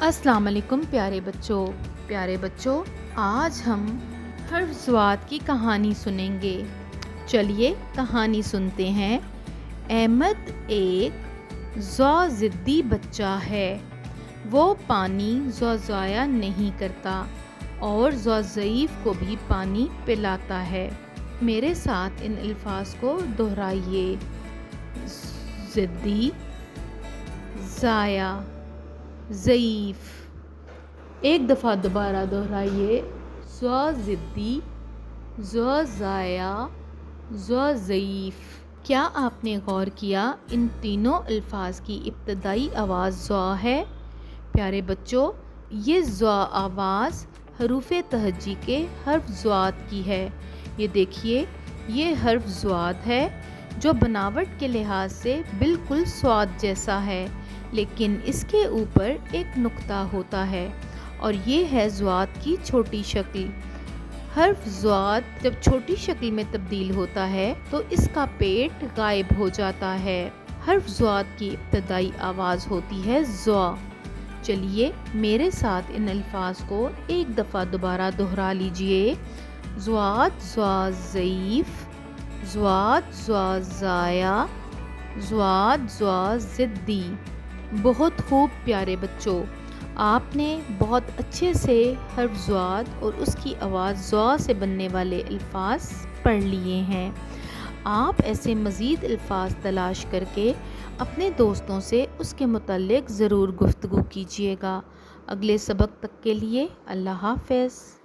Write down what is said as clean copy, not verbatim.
السلام علیکم پیارے بچوں آج ہم حرف زوات کی کہانی سنیں گے۔ چلیے کہانی سنتے ہیں۔ احمد ایک ضدی بچہ ہے۔ وہ پانی ضائع نہیں کرتا اور ضعیف کو بھی پانی پلاتا ہے۔ میرے ساتھ ان الفاظ کو دہرائیے۔ ضدی، ضائع، ضعیف۔ ایک دفعہ دوبارہ دہرائیے۔ ضدی، ضائع، ضعیف۔ کیا آپ نے غور کیا ان تینوں الفاظ کی ابتدائی آواز ض ہے؟ پیارے بچوں، یہ ض آواز حروف تہجی کے حرف ضاد کی ہے۔ یہ دیکھیے، یہ حرف ضاد ہے جو بناوٹ کے لحاظ سے بالکل صاد جیسا ہے، لیکن اس کے اوپر ایک نقطہ ہوتا ہے اور یہ ہے ضاد کی چھوٹی شکل۔ حرف ضاد جب چھوٹی شکل میں تبدیل ہوتا ہے تو اس کا پیٹ غائب ہو جاتا ہے۔ حرف ضاد کی ابتدائی آواز ہوتی ہے ض۔ چلیے میرے ساتھ ان الفاظ کو ایک دفعہ دوبارہ دہرا لیجئے۔ ضاد ضعیف، ضاد ضائع، ضاد ضدی۔ بہت خوب پیارے بچوں، آپ نے بہت اچھے سے حرف ضاد اور اس کی آواز ض سے بننے والے الفاظ پڑھ لیے ہیں۔ آپ ایسے مزید الفاظ تلاش کر کے اپنے دوستوں سے اس کے متعلق ضرور گفتگو کیجیے گا۔ اگلے سبق تک کے لیے اللہ حافظ۔